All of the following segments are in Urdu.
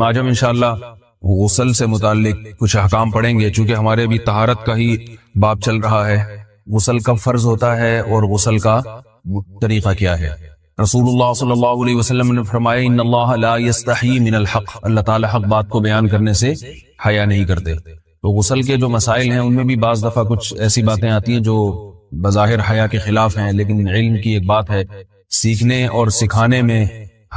آج ہم انشاءاللہ غسل سے متعلق کچھ احکام پڑھیں گے، چونکہ ہمارے بھی طہارت کا ہی باب چل رہا ہے۔ غسل کب فرض ہوتا ہے اور غسل کا طریقہ کیا ہے؟ رسول اللہ صلی اللہ علیہ وسلم نے فرمایا ان اللہ لا یستحی من الحق، اللہ تعالی حق بات کو بیان کرنے سے حیا نہیں کرتے۔ تو غسل کے جو مسائل ہیں ان میں بھی بعض دفعہ کچھ ایسی باتیں آتی ہیں جو بظاہر حیا کے خلاف ہیں، لیکن علم کی ایک بات ہے، سیکھنے اور سکھانے میں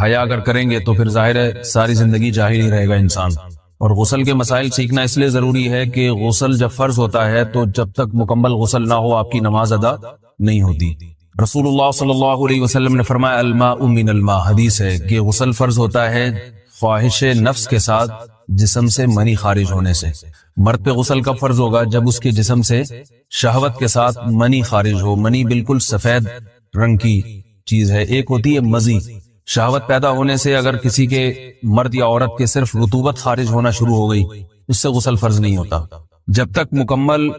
حیا اگر کریں گے تو پھر ظاہر ہے ساری زندگی جاہل ہی رہے گا انسان۔ اور غسل کے مسائل سیکھنا اس لیے ضروری ہے کہ غسل جب فرض ہوتا ہے تو جب تک مکمل غسل نہ ہو آپ کی نماز ادا نہیں ہوتی۔ رسول اللہ صلی اللہ علیہ وسلم نے فرمایا الماء من الماء، حدیث ہے کہ غسل فرض ہوتا ہے خواہش نفس کے ساتھ جسم سے منی خارج ہونے سے۔ مرد پہ غسل کب فرض ہوگا؟ جب اس کے جسم سے شہوت کے ساتھ منی خارج ہو۔ منی بالکل سفید رنگ کی چیز ہے، ایک ہوتی ہے مزی۔ شہوت پیدا ہونے سے اگر کسی کے مرد یا عورت کے صرف رطوبت خارج ہونا شروع ہو گئی، اس سے غسل فرض نہیں ہوتا۔ جب تک مکمل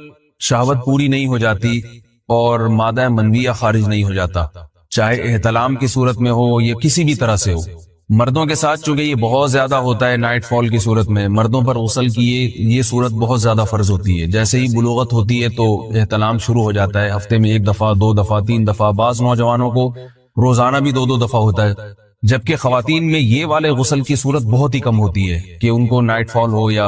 شہوت پوری نہیں ہو جاتی اور مادہ منویہ خارج نہیں ہو جاتا، چاہے احتلام کی صورت میں ہو یا کسی بھی طرح سے ہو۔ مردوں کے ساتھ چونکہ یہ بہت زیادہ ہوتا ہے، نائٹ فال کی صورت میں مردوں پر غسل کی یہ صورت بہت زیادہ فرض ہوتی ہے۔ جیسے ہی بلوغت ہوتی ہے تو احتلام شروع ہو جاتا ہے، ہفتے میں 1 دفعہ 2 دفعہ 3 دفعہ، بعض نوجوانوں کو روزانہ بھی 2 دفعہ ہوتا ہے، جبکہ خواتین میں یہ والے غسل کی صورت بہت ہی کم ہوتی ہے کہ ان کو نائٹ فال ہو یا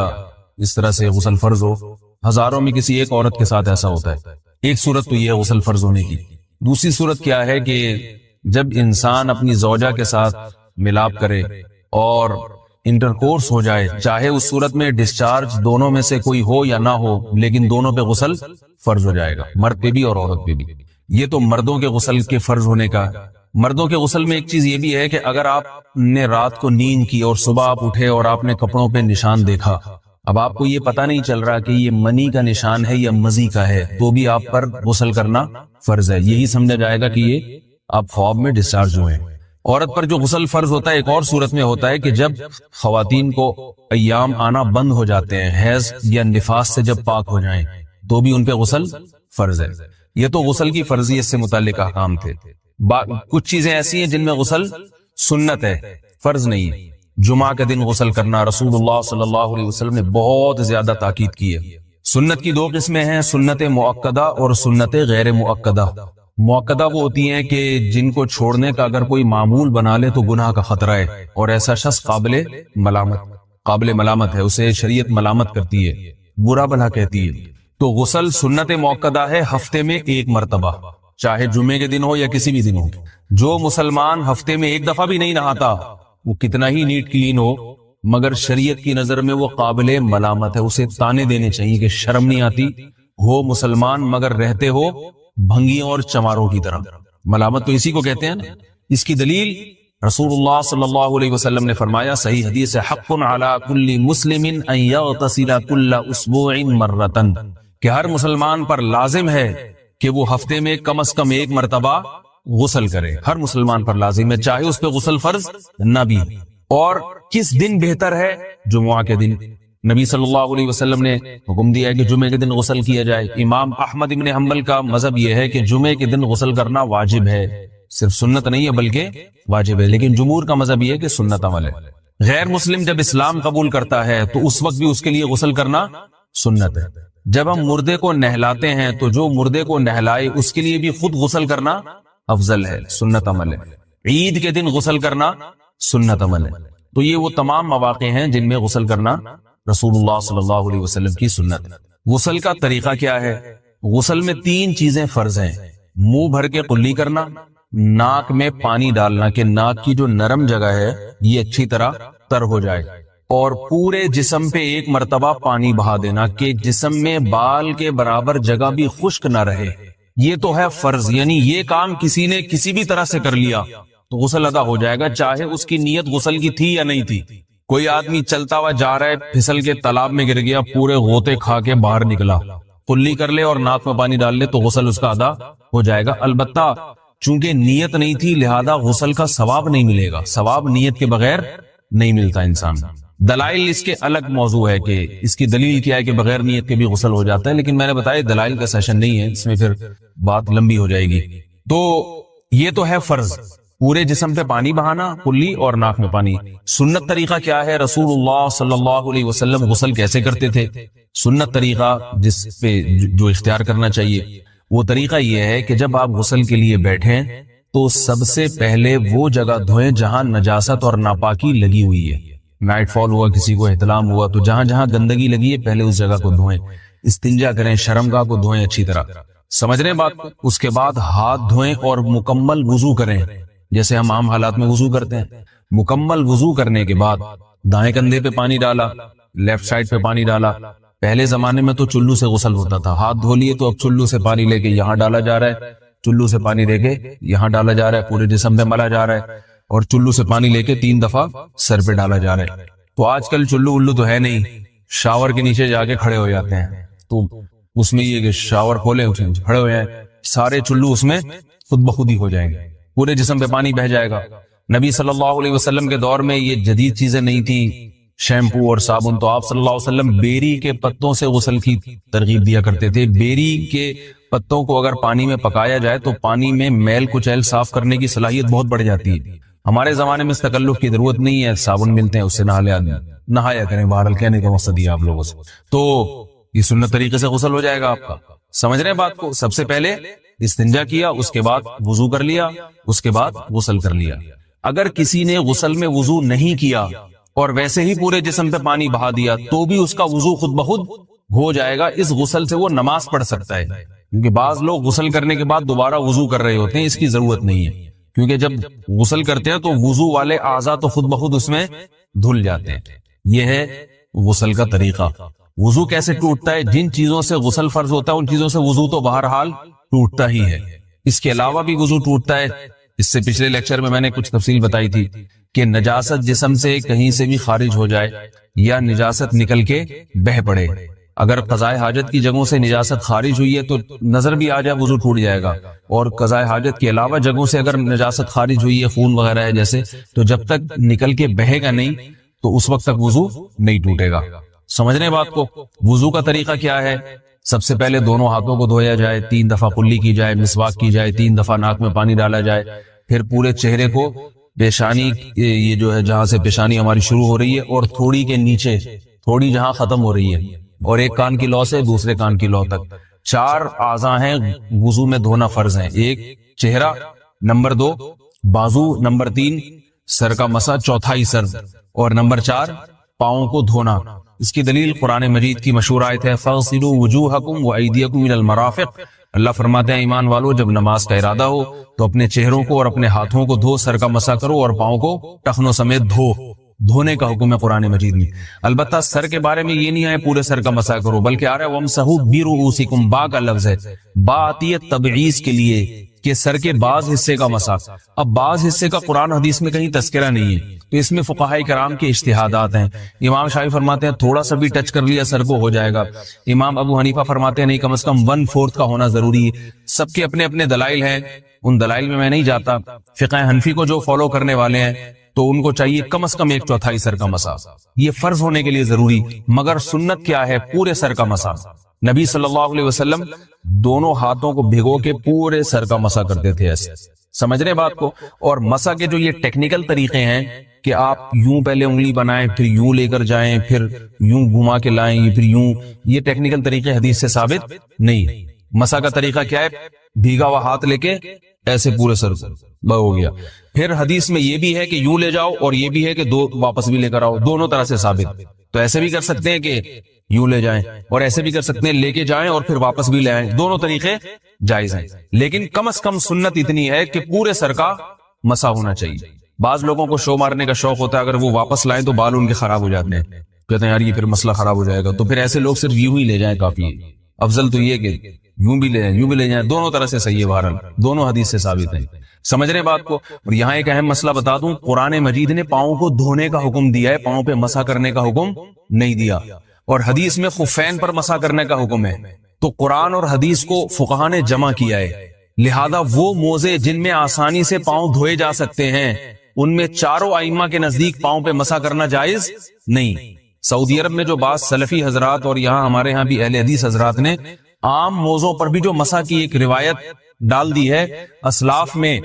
اس طرح سے غسل فرض ہو۔ ہزاروں میں کسی ایک عورت کے ساتھ ایسا ہوتا ہے۔ ایک صورت تو یہ ہے غسل فرض ہونے کی۔ دوسری صورت کیا ہے کہ جب انسان اپنی زوجہ کے ساتھ ملاپ کرے اور انٹرکورس ہو جائے، چاہے اس صورت میں ڈسچارج دونوں میں سے کوئی ہو یا نہ ہو، لیکن دونوں پہ غسل فرض ہو جائے گا، مرد پہ بھی اور عورت پہ بھی۔ یہ تو مردوں کے غسل کے فرض ہونے کا۔ مردوں کے غسل میں ایک چیز یہ بھی ہے کہ اگر آپ نے رات کو نیند کی اور صبح آپ اٹھے اور آپ نے کپڑوں پہ نشان دیکھا، اب آپ کو یہ پتہ نہیں چل رہا کہ یہ منی کا نشان ہے یا مزی کا ہے، تو بھی آپ پر غسل کرنا فرض ہے۔ یہی سمجھا جائے گا کہ یہ آپ خواب میں ڈسچارج ہوئے ہیں۔ عورت پر جو غسل فرض ہوتا ہے ایک اور صورت میں ہوتا ہے کہ جب خواتین کو ایام آنا بند ہو جاتے ہیں، حیض یا نفاس سے جب پاک ہو جائیں، تو بھی ان پہ غسل فرض ہے۔ یہ تو غسل کی فرضیت سے متعلق احکام تھے۔ کچھ چیزیں ایسی ہیں جن میں غسل سنت ہے، فرض نہیں ہے۔ جمعہ کے دن غسل کرنا رسول اللہ صلی اللہ علیہ وسلم نے بہت زیادہ تاکید کی ہے۔ سنت کی 2 قسمیں ہیں، سنت مؤکدہ اور سنت غیر مؤکدہ۔ مؤکدہ وہ ہوتی ہیں کہ جن کو چھوڑنے کا اگر کوئی معمول بنا لے تو گناہ کا خطرہ ہے، اور ایسا شخص قابل ملامت ہے، اسے شریعت ملامت کرتی ہے، برا بھلا کہتی ہے۔ تو غسل سنت مؤکدہ ہے، ہفتے میں 1 مرتبہ، چاہے جمعے کے دن ہو یا کسی بھی دن ہو۔ جو مسلمان ہفتے میں 1 دفعہ بھی نہیں نہاتا، وہ کتنا ہی نیٹ کلین ہو، مگر شریعت کی نظر میں وہ قابل ملامت ہے، اسے تانے دینے چاہیے کہ شرم نہیں آتی ہو مسلمان مگر رہتے ہو بھنگیوں اور چماروں کی طرح۔ ملامت تو اسی کو کہتے ہیں نا۔ اس کی دلیل رسول اللہ صلی اللہ علیہ وسلم نے فرمایا، صحیح حدیث ہے، حق علی کل مسلم ان یغتسل کل اسبوع مرۃ، کہ ہر مسلمان پر لازم ہے کہ وہ ہفتے میں کم از کم 1 مرتبہ غسل کرے۔ ہر مسلمان پر لازم ہے، چاہے اس پہ غسل فرض نہ بھی۔ اور کس دن بہتر ہے؟ جمعہ کے دن۔ نبی صلی اللہ علیہ وسلم نے حکم دیا ہے کہ جمعے کے دن غسل کیا جائے۔ امام احمد ابن حنبل کا مذہب یہ ہے کہ جمعے کے دن غسل کرنا واجب ہے، صرف سنت نہیں ہے بلکہ واجب ہے، لیکن جمہور کا مذہب یہ ہے کہ سنت عمل ہے۔ غیر مسلم جب اسلام قبول کرتا ہے تو اس وقت بھی اس کے لیے غسل کرنا سنت ہے۔ جب ہم مردے کو نہلاتے ہیں تو جو مردے کو نہلائے اس کے لیے بھی خود غسل کرنا افضل ہے، سنت عمل ہے۔ عید کے دن غسل کرنا سنت عمل ہے۔ تو یہ وہ تمام مواقع ہیں جن میں غسل کرنا رسول اللہ صلی اللہ علیہ وسلم کی سنت ہے۔ غسل کا طریقہ کیا ہے؟ غسل میں 3 چیزیں فرض ہیں، منہ بھر کے قلی کرنا، ناک میں پانی ڈالنا کہ ناک کی جو نرم جگہ ہے یہ اچھی طرح تر ہو جائے، اور پورے جسم پہ 1 مرتبہ پانی بہا دینا کہ جسم میں بال کے برابر جگہ بھی خشک نہ رہے۔ یہ تو ہے فرض، یعنی یہ کام کسی نے کسی بھی طرح سے کر لیا تو غسل ادا ہو جائے گا، چاہے اس کی نیت غسل کی تھی یا نہیں تھی۔ کوئی آدمی چلتا ہوا جا رہا ہے، پھسل کے تالاب میں گر گیا، پورے غوطے کھا کے باہر نکلا، قلی کر لے اور ناک میں پانی ڈال لے تو غسل اس کا ادا ہو جائے گا۔ البتہ چونکہ نیت نہیں تھی لہذا غسل کا ثواب نہیں ملے گا، ثواب نیت کے بغیر نہیں ملتا انسان۔ دلائل اس کے الگ موضوع ہے کہ اس کی دلیل کیا ہے کہ بغیر نیت کے بھی غسل ہو جاتا ہے، لیکن میں نے بتایا دلائل کا سیشن نہیں ہے، اس میں پھر بات لمبی ہو جائے گی۔ تو یہ تو ہے فرض۔ پورے جسم پہ پانی بہانا، کلی اور ناک میں پانی۔ سنت طریقہ کیا ہے؟ رسول اللہ صلی اللہ علیہ وسلم غسل کیسے کرتے تھے؟ سنت طریقہ جس پہ جو اختیار کرنا چاہیے وہ طریقہ یہ ہے کہ جب آپ غسل کے لیے بیٹھیں تو سب سے پہلے وہ جگہ دھوئیں جہاں نجاست اور ناپاکی لگی ہوئی ہے۔ نائٹ فال ہوا، کسی کو احتلام ہوا، تو جہاں جہاں گندگی لگی ہے پہلے اس جگہ کو دھوئیں، استنجا کریں، شرمگاہ کو دھوئیں اچھی طرح، سمجھ رہے ہیں بات کو؟ اس کے بعد ہاتھ دھوئیں اور مکمل وضو کریں جیسے ہم عام حالات میں وضو کرتے ہیں۔ مکمل وضو کرنے کے بعد دائیں کندھے پہ پانی ڈالا، لیفٹ سائڈ پہ پانی ڈالا۔ پہلے زمانے میں تو چلو سے غسل ہوتا تھا، ہاتھ دھو لیے تو اب چلو سے پانی لے کے یہاں ڈالا جا رہا ہے، چلو سے پانی لے کے یہاں ڈالا جا رہا ہے، پورے جسم پہ ملا جا رہا ہے، اور چلو سے پانی لے کے 3 دفعہ سر پہ ڈالا جا رہا ہے۔ تو آج کل چلو الو تو ہے نہیں، شاور کے نیچے جا کے کھڑے ہو جاتے ہیں، تو اس میں یہ کہ شاور کھولے کھڑے ہو جائیں، سارے چلو اس میں خود بخود ہی ہو جائیں گے، پورے جسم پہ پانی بہ جائے گا۔ نبی صلی اللہ علیہ وسلم کے دور میں یہ جدید چیزیں نہیں تھی، شیمپو اور صابن، تو آپ صلی اللہ علیہ وسلم بیری کے پتوں سے غسل کی ترغیب دیا کرتے تھے۔ بیری کے پتوں کو اگر پانی میں پکایا جائے تو پانی میں میل کچیل صاف کرنے کی صلاحیت بہت بڑھ جاتی ہے۔ ہمارے زمانے میں اس تکلف کی ضرورت نہیں ہے، صابن ملتے ہیں اس سے نہا لے آدمی، نہایا کریں، بہرحال کہنے کا مقصد یہ آپ لوگوں سے، تو یہ سنت طریقے سے غسل ہو جائے گا آپ کا۔ سمجھ رہے ہیں بات کو؟ سب سے پہلے استنجا کیا، اس کے بعد وضو کر لیا، اس کے بعد غسل کر لیا۔ اگر کسی نے غسل میں وضو نہیں کیا اور ویسے ہی پورے جسم پہ پانی بہا دیا تو بھی اس کا وضو خود بخود ہو جائے گا۔ اس غسل سے وہ نماز پڑھ سکتا ہے، کیونکہ بعض لوگ غسل کرنے کے بعد دوبارہ وضو کر رہے ہوتے ہیں، اس کی ضرورت نہیں ہے، کیونکہ جب غسل کرتے ہیں تو وضو والے اعضاء تو خود بخود اس میں دھل جاتے ہیں۔ یہ ہے غسل کا طریقہ۔ وضو کیسے ٹوٹتا ہے؟ جن چیزوں سے غسل فرض ہوتا ہے ان چیزوں سے وضو تو بہرحال ٹوٹتا ہی ہے، اس کے علاوہ بھی وضو ٹوٹتا ہے۔ اس سے پچھلے لیکچر میں نے کچھ تفصیل بتائی تھی کہ نجاست جسم سے کہیں سے بھی خارج ہو جائے یا نجاست نکل کے بہ پڑے، اگر قضائے حاجت کی جگہوں سے نجاست خارج ہوئی ہے تو نظر بھی آ جائے وضو ٹوٹ جائے گا، اور قضائے حاجت کے علاوہ جگہوں سے اگر نجاست خارج ہوئی ہے، خون وغیرہ ہے جیسے، تو جب تک نکل کے بہے گا نہیں تو اس وقت تک وضو نہیں ٹوٹے گا۔ سمجھ رہے ہیں بات کو؟ وضو کا طریقہ کیا ہے؟ سب سے پہلے دونوں ہاتھوں کو دھویا جائے، 3 دفعہ کلی کی جائے، مسواک کی جائے، 3 دفعہ ناک میں پانی ڈالا جائے، پھر پورے چہرے کو، پیشانی یہ جو ہے جہاں سے پیشانی ہماری شروع ہو رہی ہے اور تھوڑی کے نیچے تھوڑی جہاں ختم ہو رہی ہے، اور ایک کان کی لو سے دوسرے کان کی لو تک 4 اعضاء ہیں وضو میں دھونا فرض ہیں۔ 1 چہرہ، نمبر 2 بازو، نمبر 3 سر کا مسا، چوتھائی سر، اور نمبر 4 پاؤں کو دھونا۔ اس کی دلیل قرآن مجید کی مشہور آیت ہے فَاغْسِلُوا وُجُوهَكُمْ وَأَيْدِيَكُمْ إِلَى الْمَرَافِقِ۔ اللہ فرماتے ہیں ایمان والو جب نماز کا ارادہ ہو تو اپنے چہروں کو اور اپنے ہاتھوں کو دھو، سر کا مسا کرو اور پاؤں کو ٹخنوں سمیت دھو۔ دھونے کا حکم ہے قرآن مجید میں۔ البتہ سر کے بارے میں یہ نہیں ہے پورے سر کا مسا کرو، بلکہ آ رہا ہے وَامْسَحُوا بِرُؤُوسِكُمْ، با کا لفظ ہے، با آتی ہے تبعیض کے لیے کہ سر کے بعض حصے کا مسا۔ اب بعض حصے کا قرآن حدیث میں کہیں تذکرہ نہیں ہے، تو اس میں فقہاء کرام کے اجتہادات ہیں۔ امام شافعی فرماتے ہیں تھوڑا سا بھی ٹچ کر لیا سر کو ہو جائے گا، امام ابو حنیفہ فرماتے ہیں نہیں، کم از کم 1/4 کا ہونا ضروری ہے۔ سب کے اپنے اپنے دلائل ہیں، ان دلائل میں نہیں جاتا۔ فقہ حنفی کو جو فالو کرنے والے ہیں تو ان کو چاہیے کم از کم 1/4 سر کا مسا، یہ فرض ہونے کے لیے ضروری، مگر سنت کیا ہے؟ پورے سر کا مسا۔ نبی صلی اللہ علیہ وسلم دونوں ہاتھوں کو بھگو کے پورے سر کا مسا کرتے تھے ایسے، سمجھ رہے بات کو؟ اور مسا کے جو یہ ٹیکنیکل طریقے ہیں کہ آپ یوں پہلے انگلی بنائیں، پھر یوں لے کر جائیں، پھر یوں گھما کے لائیں، پھر یوں، یہ ٹیکنیکل طریقے حدیث سے ثابت نہیں۔ مسا کا طریقہ کیا ہے؟ بھیگا ہوا ہاتھ لے کے ایسے پورے سر کو ہو گیا۔ پھر حدیث میں یہ بھی ہے کہ یوں لے جاؤ اور یہ بھی ہے کہ 2 واپس بھی لے کر آؤ، دونوں طرح سے ثابت۔ تو ایسے بھی کر سکتے ہیں کہ یوں لے جائیں، اور ایسے بھی کر سکتے ہیں لے کے جائیں اور پھر واپس بھی لے آئیں، دونوں طریقے جائز ہیں، لیکن کم از کم سنت اتنی ہے کہ پورے سر کا مسا ہونا چاہیے۔ بعض لوگوں کو شو مارنے کا شوق ہوتا ہے، اگر وہ واپس لائیں تو بال ان کے خراب ہو جاتے ہیں، کہتے ہیں یار یہ پھر مسئلہ خراب ہو جائے گا، تو پھر ایسے لوگ صرف یوں ہی لے جائیں کافی ہے۔ افضل تو یہ کہ یوں بھی لے جائیں، یوں بھی لے جائیں، دونوں طرح سے صحیح ہے، بہرحال دونوں حدیث سے ثابت ہیں۔ سمجھ رہے بات کو؟ اور یہاں ایک اہم مسئلہ بتا دوں، قرآن مجید نے پاؤں کو دھونے کا حکم دیا ہے، پاؤں پہ مسا کرنے کا حکم نہیں دیا، اور حدیث میں خفین پر مسا کرنے کا حکم ہے۔ تو قرآن اور حدیث کو فقہاء نے جمع کیا ہے، لہذا وہ موزے جن میں آسانی سے پاؤں دھوئے جا سکتے ہیں ان میں چاروں ائمہ کے نزدیک پاؤں پہ مسا کرنا جائز نہیں۔ سعودی عرب میں جو بعض سلفی حضرات اور یہاں ہمارے ہاں بھی اہل حدیث حضرات نے عام موزوں پر بھی جو مسا کی ایک روایت ڈال دی ہے، اسلاف میں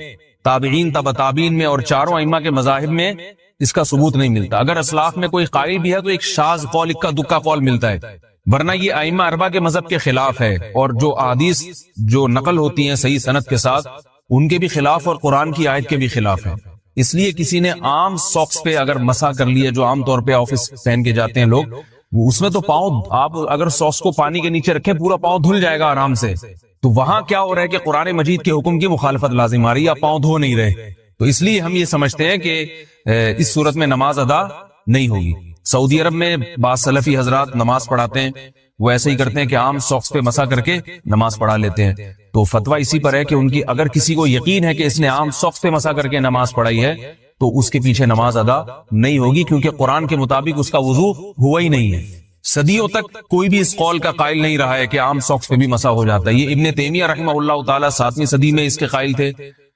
تابعین تبع تابعین میں اور چاروں ائمہ کے مذاہب میں اس کا ثبوت نہیں ملتا. اگر اسلاف میں کوئی قائل بھی ہے تو ایک شاذ قول، اکا دکا قول ملتا ہے، ورنہ یہ ائمہ اربعہ کے مذہب کے خلاف ہے. اور جو احادیث جو نقل ہوتی ہیں صحیح سند کے ساتھ ان کے بھی خلاف اور قرآن کی آیت کے بھی خلاف ہے. اس لیے کسی نے عام ساکس پہ اگر مسح کر لیے، جو عام طور پہ آفس پہن کے جاتے ہیں لوگ، اس میں تو پاؤں، آپ اگر ساکس کو پانی کے نیچے رکھیں پورا پاؤں دھل جائے گا آرام سے. تو وہاں کیا ہو رہا ہے کہ قرآن مجید کے حکم کی مخالفت لازم آ رہی ہے، آپ پاؤں دھو نہیں رہے. تو اس لیے ہم یہ سمجھتے ہیں کہ اس صورت میں نماز ادا نہیں ہوگی. سعودی عرب میں بعض سلفی حضرات نماز پڑھاتے ہیں، وہ ایسے ہی کرتے ہیں کہ عام ساکس پہ مسح کر کے نماز پڑھا لیتے ہیں. تو فتویٰ اسی پر ہے کہ ان کی اگر کسی کو یقین ہے کہ اس نے عام ساکس پہ مسح کر کے نماز پڑھائی ہے تو اس کے پیچھے نماز ادا نہیں ہوگی، کیونکہ قرآن کے مطابق اس کا وضو ہوا ہی نہیں ہے. صدیوں تک کوئی بھی اس قول کا قائل نہیں رہا ہے کہ عام ساکس پہ بھی مسح ہو جاتا ہے. یہ ابن تیمیہ رحمہ اللہ تعالی 7ویں صدی میں اس کے قائل تھے،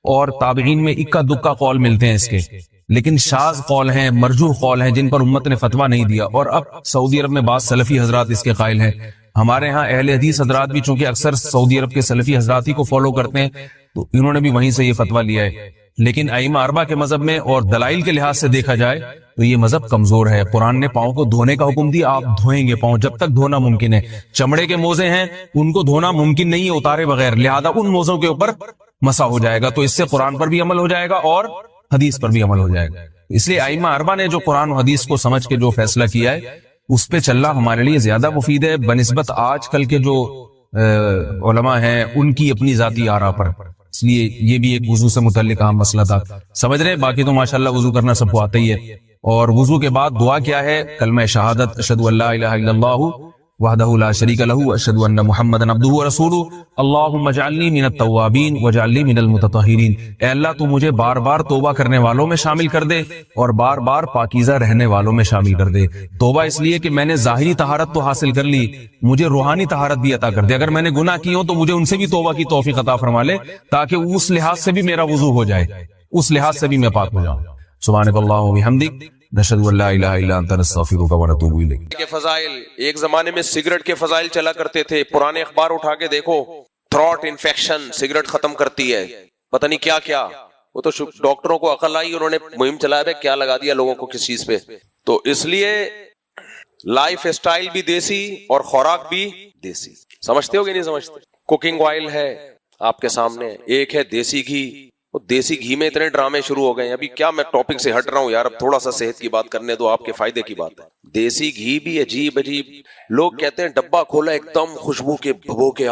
اور تابعین میں اکا دکا قول ملتے ہیں اس کے، لیکن شاذ قول ہیں، مرجوح قول ہیں جن پر امت نے فتویٰ نہیں دیا. اور اب سعودی عرب میں بعض سلفی حضرات اس کے قائل ہیں. ہمارے ہاں اہل حدیث حضرات بھی چونکہ اکثر سعودی عرب کے سلفی حضرات ہی کو فالو کرتے ہیں، تو انہوں نے بھی وہیں سے یہ فتویٰ لیا ہے. لیکن ائمہ اربعہ کے مذہب میں اور دلائل کے لحاظ سے دیکھا جائے تو یہ مذہب کمزور ہے. قرآن نے پاؤں کو دھونے کا حکم دیا، آپ دھوئیں گے پاؤں جب تک دھونا ممکن ہے. چمڑے کے موزے ہیں ان کو دھونا ممکن نہیں ہے اتارے بغیر، لہذا ان موزوں کے اوپر مسح ہو جائے گا. تو اس سے قرآن پر بھی عمل ہو جائے گا اور حدیث پر بھی عمل ہو جائے گا. اس لیے ائمہ اربعہ نے جو قرآن و حدیث کو سمجھ کے جو فیصلہ کیا ہے اس پہ چلنا ہمارے لیے زیادہ مفید ہے بنسبت آج کل کے جو علماء ہیں ان کی اپنی ذاتی آراء پر. اس لیے یہ بھی ایک وضو سے متعلق اہم مسئلہ تھا. سمجھ رہے؟ باقی تو ماشاءاللہ وضو کرنا سب کو آتا ہی ہے. اور وضو کے بعد دعا کیا ہے؟ کلمہ شہادت، اشہد ان لا الہ الا اللہ وحدہ لا شریک لہ اشہد ان محمدا عبدہ ورسولہ اللہم اجعلنی من التوابین واجعلنی من المتطہرین. اے اللہ تو مجھے بار بار توبہ کرنے والوں میں شامل کر دے اور بار بار پاکیزہ رہنے والوں میں شامل کر دے. توبہ اس لیے کہ میں نے ظاہری طہارت تو حاصل کر لی، مجھے روحانی طہارت بھی عطا کر دے. اگر میں نے گناہ کی ہوں تو مجھے ان سے بھی توبہ کی توفیق عطا فرما لے، تاکہ اس لحاظ سے بھی میرا وضو ہو جائے، اس لحاظ سے بھی میں پاک ہو جاؤں. سبحانک اللہم وبحمدک نشہد ان لا الہ الا انت نستغفرک ونتوب الیک. کے فضائل، ایک زمانے میں سگریٹ کے فضائل چلا کرتے تھے. پرانے اخبار اٹھا کے دیکھو، تھروٹ انفیکشن سگریٹ ختم کرتی ہے، پتہ نہیں کیا کیا. وہ تو ڈاکٹروں کو عقل آئی، انہوں نے مہم چلایا ہے کیا لگا دیا لوگوں کو کس چیز پہ. تو اس لیے لائف اسٹائل بھی دیسی اور خوراک بھی دیسی. سمجھتے ہو کہ نہیں سمجھتے؟ کوکنگ آئل ہے آپ کے سامنے، ایک ہے دیسی گھی. دیسی گھی میں اتنے ڈرامے شروع ہو گئے ہیں. ابھی کیا میں ٹاپک سے ہٹ رہا ہوں یار، اب تھوڑا سا صحت کی بات کرنے دو، آپ کے فائدے کی بات ہے. دیسی گھی بھی عجیب عجیب لوگ کہتے ہیں ڈبہ کھولا ایک دم خوشبو کے بھبو کے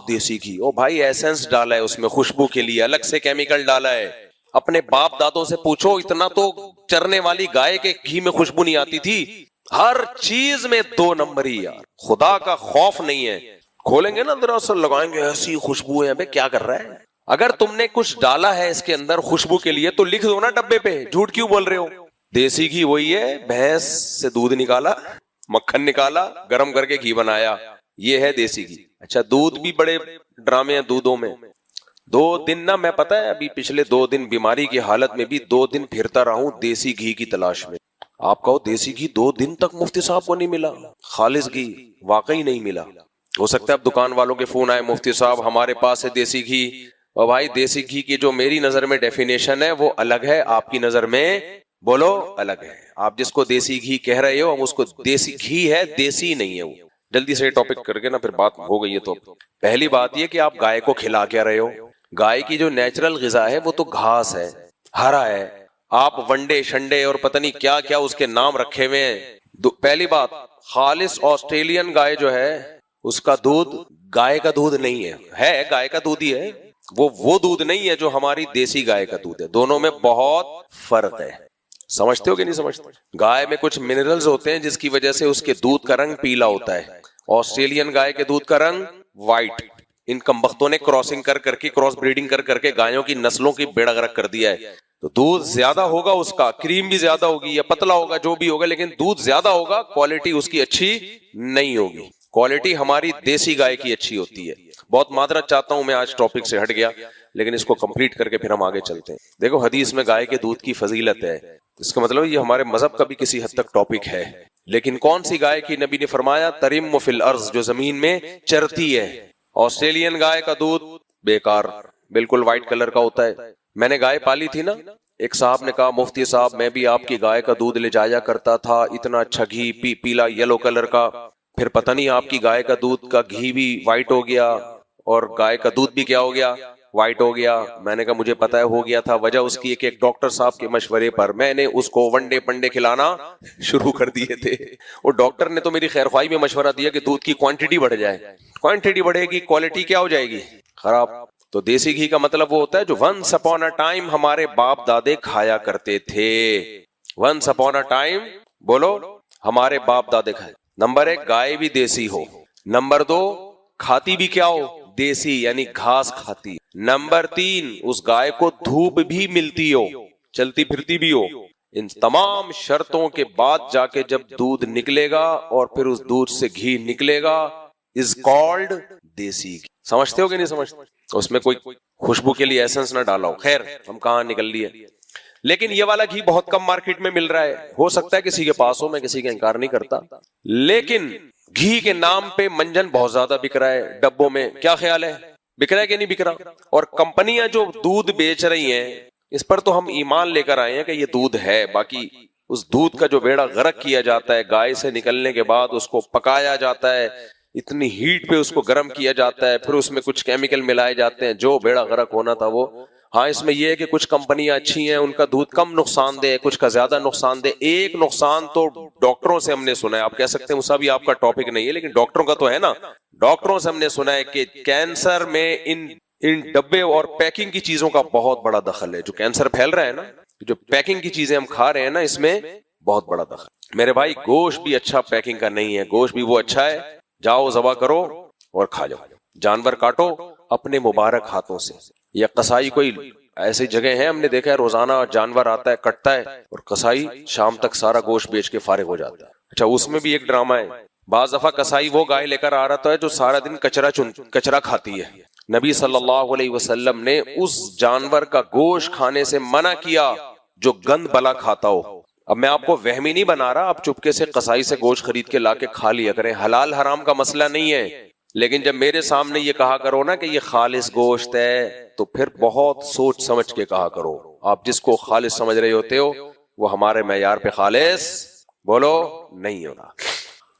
دیسی گھی. او بھائی ایسنس ڈالا ہے اس میں خوشبو کے لیے، الگ سے کیمیکل ڈالا ہے. اپنے باپ دادوں سے پوچھو، اتنا تو چرنے والی گائے کے گھی میں خوشبو نہیں آتی تھی. ہر چیز میں 2 نمبر ہی یار، خدا کا خوف نہیں ہے. کھولیں گے نا دراصل لگائیں گے ایسی خوشبو ہے، کیا کر رہا ہے. اگر تم نے کچھ ڈالا ہے اس کے اندر خوشبو کے لیے تو لکھ دو نا ڈبے پہ، جھوٹ کیوں بول رہے ہو. دیسی گھی وہی ہے، بھینس سے دودھ نکالا، مکھن نکالا، گرم کر کے گھی بنایا، یہ ہے دیسی گھی. اچھا دودھ بھی بڑے ڈرامے ہیں دودھوں میں. 2 دن نا میں پتا ہے ابھی پچھلے 2 دن بیماری کی حالت میں بھی 2 دن پھرتا رہا ہوں دیسی گھی کی تلاش میں. آپ کہو دیسی گھی 2 دن تک مفتی صاحب کو نہیں ملا، خالص گھی واقعی نہیں ملا. ہو سکتا ہے اب دکان والوں کے فون آئے، مفتی صاحب ہمارے پاس ہے دیسی گھی. اور بھائی دیسی گھی کی جو میری نظر میں ڈیفینیشن ہے وہ الگ ہے، آپ کی نظر میں بولو الگ ہے. آپ جس کو دیسی گھی کہہ رہے ہو ہم اس کو دیسی گھی ہے، دیسی نہیں ہے وہ. جلدی سے ٹاپک کر کے نا پھر بات ہو گئی ہے. تو پہلی بات یہ کہ آپ گائے کو کھلا کیا رہے ہو. گائے کی جو نیچرل غذا ہے وہ تو گھاس ہے، ہرا ہے. آپ ونڈے شنڈے اور پتہ نہیں کیا کیا اس کے نام رکھے ہوئے ہیں. پہلی بات، خالص آسٹریلین گائے جو ہے اس کا دودھ گائے کا دودھ نہیں ہے گائے کا دودھ ہی ہے، وہ دودھ نہیں ہے جو ہماری دیسی گائے کا دودھ ہے. دونوں میں بہت فرق ہے. سمجھتے ہو کہ نہیں سمجھتے؟ گائے میں کچھ منرلز ہوتے ہیں جس کی وجہ سے اس کے دودھ کا رنگ پیلا ہوتا ہے. آسٹریلین گائے کے دودھ کا رنگ وائٹ. ان کمبختوں نے کراسنگ کر کے کراس بریڈنگ کر کے گایوں کی نسلوں کی بیڑا غرق کر دیا ہے. تو دودھ زیادہ ہوگا اس کا، کریم بھی زیادہ ہوگی یا پتلا ہوگا جو بھی ہوگا، لیکن دودھ زیادہ ہوگا، کوالٹی اس کی اچھی نہیں ہوگی. کوالٹی ہماری دیسی گائے کی اچھی ہوتی ہے. بہت معذرت چاہتا ہوں میں آج ٹاپک سے ہٹ گیا، لیکن اس کو کمپلیٹ کر کے پھر ہم آگے چلتے ہیں. دیکھو حدیث میں گائے کے دودھ کی فضیلت ہے، اس کا مطلب یہ ہمارے مذہب کا بھی کسی حد تک ٹاپک ہے. لیکن کون سی گائے کی؟ نبی نے فرمایا ترم فی الارض، جو زمین میں چرتی ہے. آسٹریلین گائے کا دودھ بیکار، بالکل وائٹ کلر کا ہوتا ہے. میں نے گائے پالی تھی نا, ایک صاحب نے کہا مفتی صاحب میں بھی آپ کی گائے کا دودھ لے جایا کرتا تھا, اتنا اچھا گھی پیلا یلو کلر کا, پھر پتہ نہیں آپ کی گائے کا دودھ کا گھی بھی وائٹ ہو گیا اور گائے کا دودھ بھی کیا ہو گیا, وائٹ ہو گیا. میں نے کہا مجھے پتا ہے ہو گیا تھا, وجہ اس کی ایک ڈاکٹر صاحب کے مشورے پر میں نے اس کو ونڈے پنڈے کھلانا شروع کر دیے تھے. وہ ڈاکٹر نے تو میری خیرخواہی میں مشورہ دیا کہ دودھ کی کوانٹٹی بڑھ جائے, کوانٹٹی بڑھے گی کوالٹی کیا ہو جائے گی, خراب. تو دیسی گھی کا مطلب وہ ہوتا ہے جو ونس اپون اے ٹائم ہمارے باپ دادے کھایا کرتے تھے. ونس اپون اے ٹائم بولو ہمارے باپ دادے کھائے. نمبر 1 گائے بھی دیسی ہو, نمبر 2 کھاتی بھی کیا ہو, دیسی یعنی گھاس کھاتی. نمبر 3 اس گائے کو دھوپ بھی ملتی ہو, چلتی پھرتی بھی ہو. ان تمام شرطوں کے بعد جا کے جب دودھ نکلے گا اور پھر اس دودھ سے گھی نکلے گا از کالڈ دیسی گھی. سمجھتے ہو کہ نہیں سمجھتے؟ اس میں کوئی خوشبو کے لیے ایسنس نہ ڈالا ہو. خیر ہم کہاں نکل لیے. لیکن یہ والا گھی بہت کم مارکیٹ میں مل رہا ہے, ہو سکتا ہے کسی کے پاس ہو, میں کسی کا انکار نہیں کرتا, لیکن گھی کے نام پہ منجن بہت زیادہ بک رہا ہے ڈبوں میں. کیا خیال ہے, بک رہا ہے کہ نہیں بک رہا؟ اور کمپنیاں جو دودھ بیچ رہی ہیں اس پر تو ہم ایمان لے کر آئے ہیں کہ یہ دودھ ہے, باقی اس دودھ کا جو بیڑا غرق کیا جاتا ہے, گائے سے نکلنے کے بعد اس کو پکایا جاتا ہے, اتنی ہیٹ پہ اس کو گرم کیا جاتا ہے, پھر اس میں کچھ کیمیکل ملائے جاتے ہیں, جو بیڑا غرق ہونا تھا وہ. ہاں اس میں یہ ہے کہ کچھ کمپنیاں اچھی ہیں, ان کا دودھ کم نقصان دہ ہے, کچھ کا زیادہ نقصان دہ. ایک نقصان تو ڈاکٹروں سے ہم نے سنا ہے, آپ کہہ سکتے ہیں وہ سب آپ کا ٹاپک نہیں ہے, لیکن ڈاکٹروں کا تو ہے نا. ڈاکٹروں سے ہم نے سنا ہے کہ کینسر میں ان ڈبے اور پیکنگ کی چیزوں کا بہت بڑا دخل ہے. جو کینسر پھیل رہا ہے نا, جو پیکنگ کی چیزیں ہم کھا رہے ہیں نا, اس میں بہت بڑا دخل. میرے بھائی گوشت بھی اچھا پیکنگ کا نہیں ہے, گوشت بھی وہ اچھا ہے, جاؤ ذبح کرو اور کھا جاؤ. جانور کاٹو اپنے مبارک ہاتھوں سے. یا قصائی کوئی ایسی جگہ ہیں ہم نے دیکھا ہے روزانہ جانور آتا ہے کٹتا ہے اور قصائی شام تک سارا گوشت بیچ کے فارغ ہو جاتا ہے. اچھا اس میں بھی ایک ڈرامہ ہے, بعض دفعہ قصائی وہ گائے لے کر آ رہا ہے جو سارا دن کچرا کھاتی ہے. نبی صلی اللہ علیہ وسلم نے اس جانور کا گوشت کھانے سے منع کیا جو گند بلا کھاتا ہو. اب میں آپ کو وہمی نہیں بنا رہا, آپ چپکے سے قصائی سے گوشت خرید کے لا کے کھا لیا کریں, حلال حرام کا مسئلہ نہیں ہے. لیکن جب میرے سامنے یہ کہا کرو نا کہ یہ خالص گوشت ہے, تو پھر بہت سوچ سمجھ کے کہا کرو. آپ جس کو خالص سمجھ رہے ہوتے ہو وہ ہمارے معیار پہ خالص بولو نہیں ہوگا.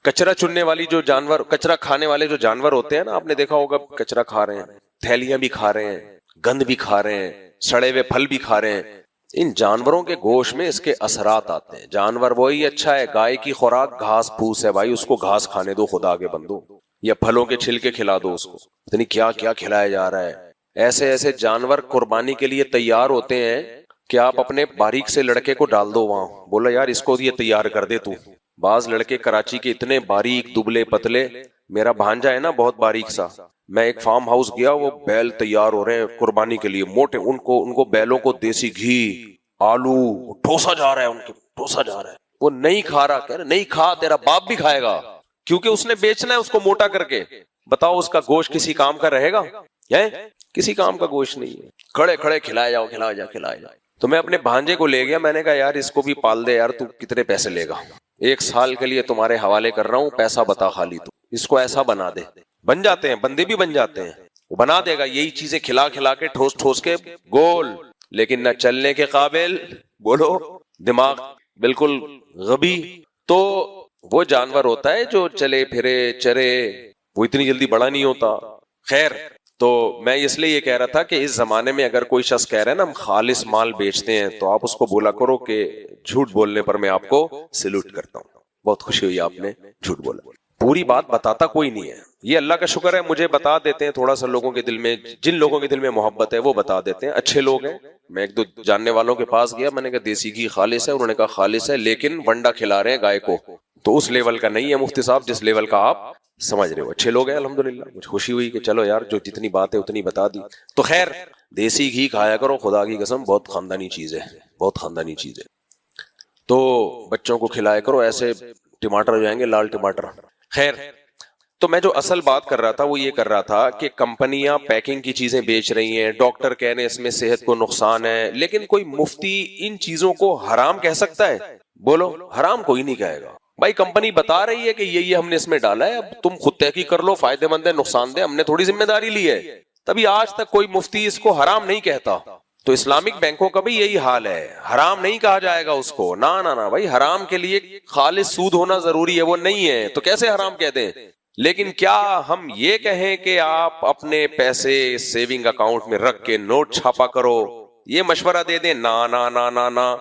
کچرا چننے والی جو جانور, کچرا کھانے والے جو جانور ہوتے ہیں نا, آپ نے دیکھا ہوگا کچرا کھا رہے ہیں, تھیلیاں بھی کھا رہے ہیں, گند بھی کھا رہے ہیں, سڑے ہوئے پھل بھی کھا رہے ہیں. ان جانوروں کے گوشت میں اس کے اثرات آتے ہیں. جانور وہی اچھا ہے, گائے کی خوراک گھاس پھوس ہے بھائی, اس کو گھاس کھانے دو خدا کے بندو, یا پھلوں کے چھلکے کھلا دو اس کو. اتنی کیا کیا کھلایا جا رہا ہے. ایسے ایسے جانور قربانی کے لیے تیار ہوتے ہیں کہ آپ اپنے باریک سے لڑکے کو ڈال دو وہاں, بولا یار اس کو یہ تیار کر دے تو. بعض لڑکے کراچی کے اتنے باریک دبلے پتلے, میرا بھانجا ہے نا بہت باریک سا, میں ایک فارم ہاؤس گیا, وہ بیل تیار ہو رہے ہیں قربانی کے لیے موٹے, ان کو بیلوں کو دیسی گھی آلو ٹھوسا جا رہا ہے, ان کے ٹھوسا جا رہا ہے. وہ نہیں کھا رہا, کہہ رہے نہیں کھا, تیرا باپ بھی کھائے گا, کیونکہ اس نے بیچنا ہے اس کو موٹا کر کے. بتاؤ اس کا گوشت کسی کام کا رہے گا؟ کسی کام کا گوشت نہیں ہے. کھڑے کھڑے کھلائے جاؤ کھلائے جاؤ کھلائے جاؤ. تو میں اپنے بھانجے کو لے گیا, میں نے کہا یار اس کو بھی پال دے یار, تو کتنے پیسے لے گا؟ 1 سال کے لیے تمہارے حوالے کر رہا ہوں, پیسہ بتا خالی تو. اس کو ایسا بنا دے. بن جاتے ہیں بندے بھی بن جاتے ہیں, وہ بنا دے گا یہی چیزیں کھلا کھلا کے ٹھوس ٹھوس کے گول, لیکن نہ چلنے کے قابل, بولو دماغ بالکل غبی. تو وہ جانور ہوتا ہے جو چلے پھرے چرے, وہ اتنی جلدی بڑا نہیں ہوتا. خیر, تو میں اس لیے یہ کہہ رہا تھا کہ اس زمانے میں اگر کوئی شخص کہہ رہا ہے نا ہم خالص مال بیچتے ہیں, تو آپ اس کو بولا کرو کہ جھوٹ بولنے پر میں آپ کو سلوٹ کرتا ہوں. بہت خوشی ہوئی آپ نے جھوٹ بولا. پوری بات بتاتا کوئی نہیں ہے, یہ اللہ کا شکر ہے مجھے بتا دیتے ہیں تھوڑا سا لوگوں کے دل میں, جن لوگوں کے دل میں محبت ہے وہ بتا دیتے ہیں, اچھے لوگ ہیں. میں 1-2 جاننے والوں کے پاس گیا, میں نے کہا دیسی گھی خالص ہے, انہوں نے کہا خالص ہے, لیکن ونڈا کھلا رہے ہیں گائے کو. تو اس لیول کا نہیں ہے مفتی صاحب جس لیول کا آپ سمجھ رہے ہو. اچھے لوگ ہیں الحمدللہ, مجھے خوشی ہوئی کہ چلو یار جو جتنی بات ہے اتنی بتا دی. تو خیر دیسی گھی کھایا کرو, خدا کی قسم بہت خاندانی چیز ہے, بہت خاندانی چیز ہے. تو بچوں کو کھلایا کرو, ایسے ٹماٹر ہو جائیں گے لال ٹماٹر. خیر, تو میں جو اصل بات کر رہا تھا وہ یہ کر رہا تھا کہ کمپنیاں پیکنگ کی چیزیں بیچ رہی ہیں, ڈاکٹر کہہ رہے ہیں اس میں صحت کو نقصان ہے, لیکن کوئی مفتی ان چیزوں کو حرام کہہ سکتا ہے؟ بولو حرام کوئی نہیں کہے گا بھائی. کمپنی بتا رہی ہے کہ یہ ہم نے اس میں ڈالا ہے, اب تم خود تحقیق کر لو, فائدے مند ہے نقصان دہ, ہم نے تھوڑی ذمہ داری لی ہے. تبھی آج تک کوئی مفتی اس کو حرام نہیں کہتا. تو اسلامک بینکوں کا بھی یہی حال ہے. حرام نہیں کہا جائے گا اس کو, نا نا نا بھائی, حرام کے لیے خالص سود ہونا ضروری ہے, وہ نہیں ہے تو کیسے حرام کہتے ہیں. لیکن کیا ہم یہ کہیں کہ آپ اپنے پیسے سیونگ اکاؤنٹ میں رکھ کے نوٹ چھاپا کرو, یہ مشورہ دے دیں؟ نا نا نا نا نا.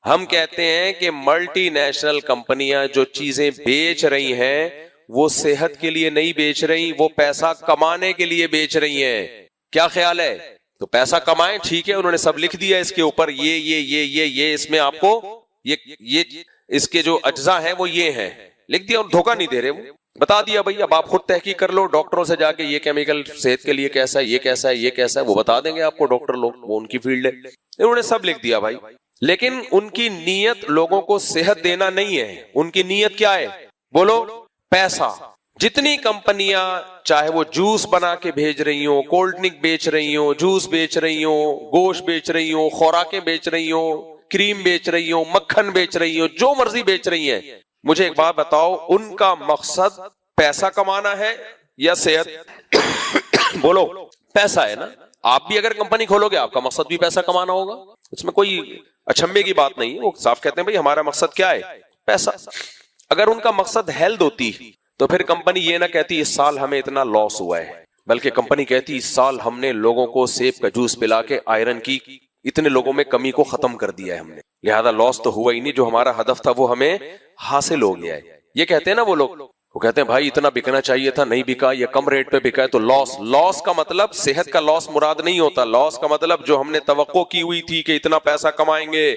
ہم کہتے ہیں کہ ملٹی نیشنل کمپنیاں جو چیزیں بیچ رہی ہیں وہ صحت کے لیے نہیں بیچ رہی, وہ پیسہ کمانے کے لیے بیچ رہی ہیں. کیا خیال ہے؟ تو پیسہ کمائیں, ٹھیک ہے, انہوں نے سب لکھ دیا اس کے اوپر, یہ اس میں آپ کو یہ اس کے جو اجزاء ہیں وہ یہ ہیں, لکھ دیا, اور دھوکہ نہیں دے رہے, وہ بتا دیا بھائی. اب آپ خود تحقیق کر لو, ڈاکٹروں سے جا کے یہ کیمیکل صحت کے لیے کیسا ہے, یہ کیسا ہے, یہ کیسا ہے, وہ بتا دیں گے آپ کو ڈاکٹر لوگ, وہ ان کی فیلڈ ہے. انہوں نے سب لکھ دیا بھائی, لیکن ان کی نیت لوگوں کو صحت دینا نہیں ہے. ان کی نیت کیا ہے بولو؟ پیسہ. جتنی کمپنیاں چاہے وہ جوس بنا کے بھیج رہی ہوں, کولڈ ڈرنک بیچ رہی ہوں, جوس بیچ رہی ہوں, گوشت بیچ رہی ہوں, خوراکیں بیچ رہی ہوں, کریم بیچ رہی ہوں, مکھن بیچ رہی ہوں, جو مرضی بیچ رہی ہیں, مجھے ایک بات بتاؤ, ان کا مقصد پیسہ کمانا ہے یا صحت؟ بولو, پیسہ ہے نا. آپ بھی اگر کمپنی کھولو گے آپ کا مقصد بھی پیسہ کمانا ہوگا, اس میں کوئی اچھمبے کی بات نہیں ہے. وہ صاف کہتے ہیں بھائی ہمارا مقصد کیا ہے؟ پیسہ. اگر ان کا مقصد ہیلتھ ہوتی تو پھر کمپنی یہ نہ کہتی اس سال ہمیں اتنا لاس ہوا ہے, بلکہ کمپنی کہتی اس سال ہم نے لوگوں کو سیب کا جوس پلا کے آئرن کی اتنے لوگوں میں کمی کو ختم کر دیا ہے ہم نے, لہذا لاس تو ہوا ہی نہیں, جو ہمارا ہدف تھا وہ ہمیں حاصل ہو گیا ہے. یہ کہتے ہیں نا وہ لوگ, وہ کہتے ہیں بھائی اتنا بکنا چاہیے تھا, نہیں بکا, یا کم ریٹ پہ بکا ہے تو لاس. لاس کا مطلب صحت کا لاس مراد نہیں ہوتا. لاس کا مطلب جو ہم نے توقع کی ہوئی تھی کہ اتنا پیسہ کمائیں گے,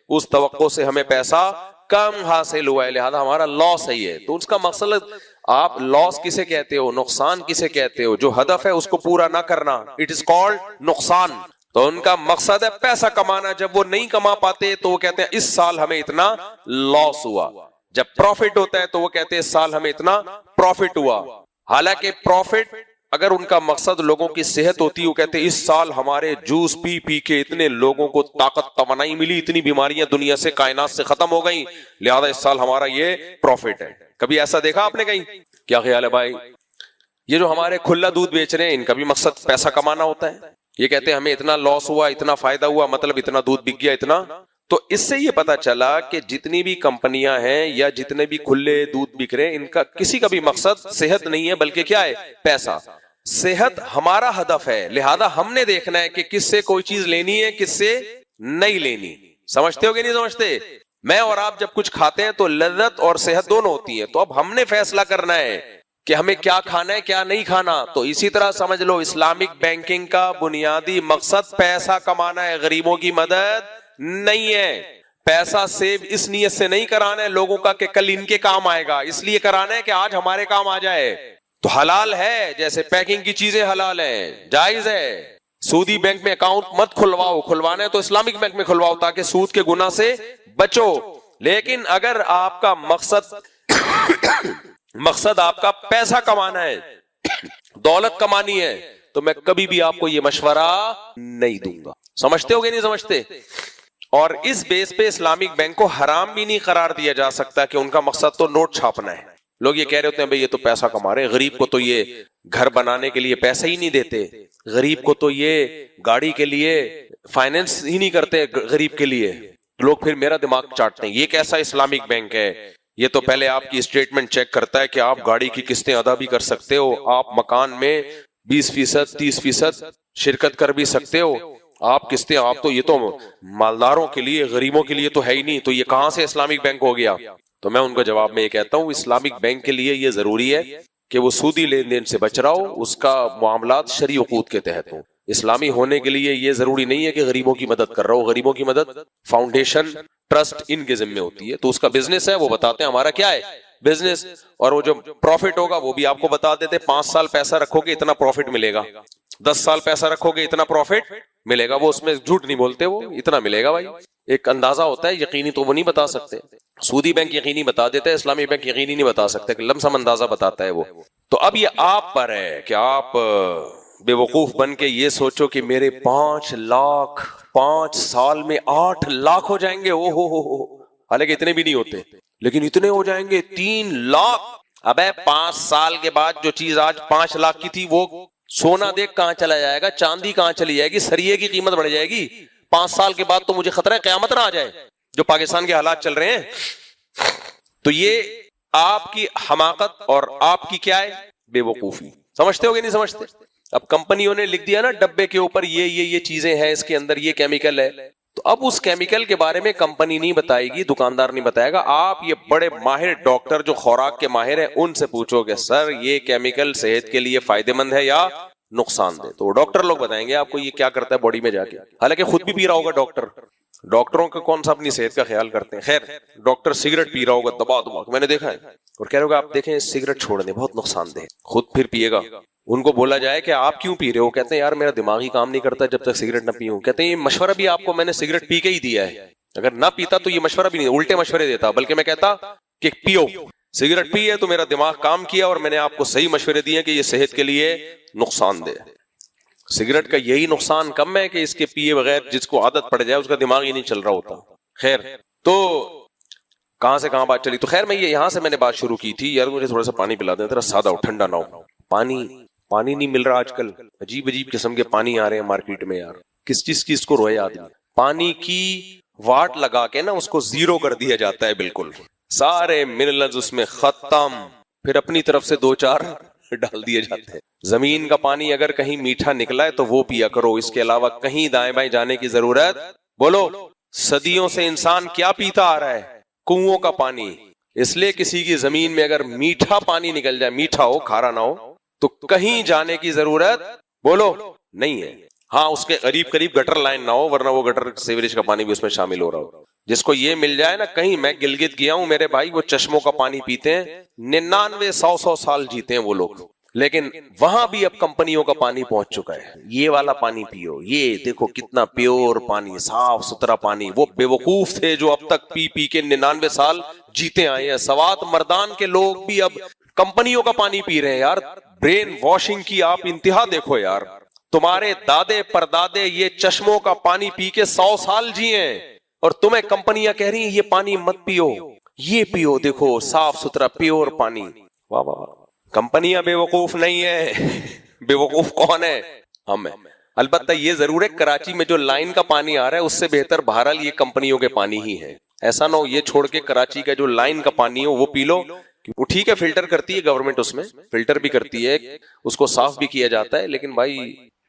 اس توقع سے ہمیں پیسہ کم حاصل ہوا ہے, لہذا ہمارا لاس ہے یہ. تو اس کا مقصد, آپ لاس کسے کہتے ہو, نقصان کسے کہتے ہو؟ جو ہدف ہے اس کو پورا نہ کرنا, اٹ از کالڈ نقصان. تو ان کا مقصد ہے پیسہ کمانا. جب وہ نہیں کما پاتے تو وہ کہتے ہیں اس سال ہمیں اتنا لاس ہوا. جب پروفٹ ہوتا ہے تو وہ کہتے ہیں اس سال ہمیں اتنا پروفٹ ہوا. حالانکہ پروفٹ اگر ان کا مقصد لوگوں کی صحت ہوتی, وہ کہتے ہیں اس سال ہمارے جوس پی پی کے اتنے لوگوں کو طاقت توانائی ملی, اتنی بیماریاں دنیا سے کائنات سے ختم ہو گئیں, لہذا اس سال ہمارا یہ پروفٹ ہے. کبھی ایسا دیکھا آپ نے کہیں؟ کیا خیال ہے بھائی؟ یہ جو ہمارے کھلا دودھ بیچ رہے ہیں ان کا بھی مقصد پیسہ کمانا ہوتا ہے. یہ کہتے ہیں ہمیں اتنا لاس ہوا, اتنا فائدہ ہوا, مطلب اتنا دودھ بک گیا, اتنا. تو اس سے یہ پتا چلا کہ جتنی بھی کمپنیاں ہیں یا جتنے بھی کھلے دودھ بک رہے ہیں, ان کا کسی کا بھی مقصد صحت نہیں ہے, بلکہ کیا ہے؟ پیسہ. صحت ہمارا ہدف ہے, لہذا ہم نے دیکھنا ہے کہ کس سے کوئی چیز لینی ہے, کس سے نہیں لینی. سمجھتے ہو کہ نہیں سمجھتے؟ میں اور آپ جب کچھ کھاتے ہیں تو لذت اور صحت دونوں ہوتی ہیں. تو اب ہم نے فیصلہ کرنا ہے کہ ہمیں کیا کھانا ہے کیا نہیں کھانا. تو اسی طرح سمجھ لو اسلامک بینکنگ کا بنیادی مقصد پیسہ کمانا ہے, غریبوں کی مدد نہیں ہے. پیسہ سیو اس نیت سے نہیں کرانا ہے لوگوں کا کہ کل ان کے کام آئے گا, اس لیے کرانا ہے کہ آج ہمارے کام آ جائے. تو حلال ہے, جیسے پیکنگ کی چیزیں حلال ہیں, جائز ہے. سودی بینک میں اکاؤنٹ مت کھلواؤ, کھلوانا ہے تو اسلامک بینک میں کھلواؤ تاکہ سود کے گناہ سے بچو. لیکن اگر آپ کا مقصد آپ کا پیسہ کمانا ہے, دولت کمانی ہے, تو میں کبھی بھی آپ کو یہ مشورہ نہیں دوں گا. سمجھتے ہو کہ نہیں سمجھتے؟ اور اس بیس پہ اسلامک بینک کو حرام بھی نہیں قرار دیا جا سکتا کہ ان کا مقصد تو نوٹ چھاپنا ہے. لوگ یہ کہہ رہے ہوتے ہیں بھئی یہ تو پیسہ کما رہے ہیں, غریب کو تو یہ گھر بنانے کے لیے پیسہ ہی نہیں دیتے, غریب کو تو یہ گاڑی کے لیے فائنینس ہی نہیں کرتے غریب کے لیے. لوگ پھر میرا دماغ چاٹتے ہیں, یہ کیسا اسلامک بینک ہے؟ یہ تو پہلے آپ کی اسٹیٹمنٹ چیک کرتا ہے کہ آپ گاڑی کی قسطیں ادا بھی کر سکتے ہو, آپ مکان میں 20% 30% شرکت کر بھی سکتے ہو, آپ قسطیں, آپ تو یہ تو مالداروں کے لیے, غریبوں کے لیے تو ہے ہی نہیں, تو یہ کہاں سے اسلامک بینک ہو گیا؟ تو میں ان کو جواب میں یہ کہتا ہوں اسلامک بینک کے لیے یہ ضروری ہے کہ وہ سودی لین دین سے بچ رہا ہو, اس کا معاملات شرعی عقود کے تحت ہوں. اسلامی ہونے کے لیے یہ ضروری نہیں ہے کہ غریبوں کی مدد کر رہا ہو. غریبوں کی مدد فاؤنڈیشن ٹرسٹ ان کے ذمہ ہوتی ہے, تو اس کا بزنس ہے, وہ بتاتے ہیں ہمارا کیا ہے بزنس, اور وہ جو پروفٹ ہوگا وہ بھی آپ کو بتا دیتے, 5 سال پیسہ رکھو گے اتنا پروفٹ ملے گا, 10 سال پیسہ رکھو گے اتنا پروفٹ ملے گا. وہ اس میں جھوٹ نہیں بولتے, وہ اتنا ملے گا. بھائی ایک اندازہ ہوتا ہے, یقینی تو وہ نہیں بتا سکتے. سودی بینک یقینی بتا دیتا ہے, اسلامی بینک یقینی نہیں بتا سکتے, لمسم اندازہ بتاتا ہے وہ. تو اب یہ آپ پر ہے کہ آپ بے وقوف بن کے یہ سوچو کہ میرے 5 لاکھ 5 سال میں 8 لاکھ ہو جائیں گے. او ہو, حالانکہ اتنے بھی نہیں ہوتے, لیکن اتنے ہو جائیں گے 3 لاکھ. ابے 5 سال کے بعد جو چیز آج 5 لاکھ کی تھی وہ سونا دیکھ کہاں چلا جائے گا, چاندی کہاں چلی جائے گی, سریے کی قیمت بڑھ جائے گی. 5 سال کے بعد تو مجھے خطرہ ہے قیامت نہ آ جائے، جو پاکستان کے حالات چل رہے ہیں. تو یہ آپ کی حماقت اور آپ کی کیا ہے؟ بے وقوفی. سمجھتے ہو کہ نہیں سمجھتے؟ اب کمپنیوں نے لکھ دیا نا ڈبے کے اوپر یہ چیزیں ہیں، اس کے اندر یہ کیمیکل ہے، تو اب اس کیمیکل کے بارے میں کمپنی نہیں بتائے گی، دکاندار نہیں بتائے گا. آپ یہ بڑے ماہر ڈاکٹر جو خوراک کے ماہر ہیں ان سے پوچھو کہ سر یہ کیمیکل صحت کے لیے فائدہ مند ہے یا نقصان دہ، تو ڈاکٹر لوگ بتائیں گے آپ کو یہ کیا کرتا ہے باڈی میں جا کے. حالانکہ خود بھی پی رہا ہوگا ڈاکٹر، ڈاکٹروں کا کون سا اپنی صحت کا خیال کرتے ہیں. خیر، ڈاکٹر سگریٹ پی رہا ہوگا دبا دبا، میں نے دیکھا ہے، اور کہہ رہا ہوگا آپ دیکھیں سگریٹ چھوڑ دیں بہت نقصان دہ، خود پھر پیے گا. ان کو بولا جائے کہ آپ کیوں پی رہے ہو، کہتے ہیں یار میرا دماغ ہی کام نہیں کرتا جب تک سگریٹ نہ پیوں. کہتے ہیں یہ مشورہ بھی آپ کو میں نے سگریٹ پی کے ہی دیا ہے، اگر نہ پیتا تو یہ مشورہ بھی نہیں، الٹے مشورے دیتا، بلکہ میں کہتا کہ پیو، سگریٹ پی ہے تو میرا دماغ کام کیا اور میں نے آپ کو صحیح مشورے دیے کہ یہ صحت کے لیے نقصان دہ. سگریٹ کا یہی نقصان کم ہے کہ اس کے پیے بغیر جس کو عادت پڑ جائے اس کا دماغ ہی نہیں چل رہا ہوتا. خیر، تو کہاں سے کہاں بات چلی، تو خیر میں یہاں سے میں نے بات شروع کی تھی. یار مجھے تھوڑا سا پانی پلا دیں، ذرا سادہ ہو، ٹھنڈا نہ ہو. پانی نہیں مل رہا آج کل، عجیب قسم کے پانی آ رہے ہیں مارکیٹ میں. یار کس چیز کی اس کو روئے آدمی، پانی کی واٹ لگا کے نا اس کو زیرو کر دیا جاتا ہے، بالکل سارے منرلز اس میں ختم، پھر اپنی طرف سے 2-4 ڈال دیے جاتے ہیں. زمین کا پانی اگر کہیں میٹھا نکلا ہے تو وہ پیا کرو، اس کے علاوہ کہیں دائیں بائیں جانے کی ضرورت. بولو، صدیوں سے انسان کیا پیتا آ رہا ہے؟ کنووں کا پانی. اس لیے کسی کی زمین میں اگر میٹھا پانی نکل جائے، میٹھا ہو کھارا نہ ہو، تو کہیں جانے کی ضرورت بولو نہیں ہے. ہاں اس کے قریب گٹر لائن نہ ہو، ورنہ وہ گٹر سیوریج کا پانی بھی اس میں شامل ہو رہا ہو. جس کو یہ مل جائے نا کہیں، میں گلگت گیا ہوں میرے بھائی، وہ چشموں کا پانی پیتے ہیں، 99-100 سال جیتے ہیں وہ لوگ، لیکن وہاں بھی اب کمپنیوں کا پانی پہنچ چکا ہے. یہ والا پانی پیو، یہ دیکھو کتنا پیور پانی، صاف ستھرا پانی. وہ بے وقوف تھے جو اب تک پی پی کے 99 سال جیتے آئے ہیں. سوات مردان کے لوگ بھی اب کمپنیوں کا پانی پی رہے ہیں. یار برین واشنگ کی آپ انتہا دیکھو یار. تمہارے دادے پردادے یہ چشموں کا پانی پی کے 100 سال جیے ہیں، اور تمہیں کمپنیاں کہہ رہی ہیں یہ پانی مت پیو، یہ پیو، دیکھو صاف ستھرا پیور پانی. واہ واہ، کمپنیاں بے وقوف نہیں ہے. بے وقوف کون ہے؟ ہم ہیں. البتہ یہ ضرور ہے کراچی میں جو لائن کا پانی آ رہا ہے اس سے بہتر بہرحال یہ کمپنیوں کے پانی ہی ہے. ایسا نہ ہو یہ چھوڑ کے کراچی کا جو لائن کا پانی ہو وہ پی لو. وہ ٹھیک ہے فلٹر کرتی ہے گورنمنٹ، اس میں فلٹر بھی کرتی ہے، اس کو صاف بھی کیا جاتا ہے، لیکن بھائی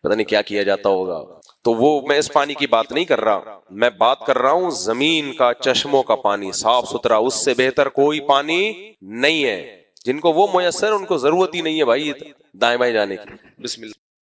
پتہ نہیں کیا کیا جاتا ہوگا. تو وہ میں اس پانی کی بات نہیں کر رہا، میں بات کر رہا ہوں زمین کا، چشموں کا پانی صاف ستھرا، اس سے بہتر کوئی پانی نہیں ہے. جن کو وہ میسر ان کو ضرورت ہی نہیں ہے بھائی دائیں بائیں جانے کی. بسم اللہ.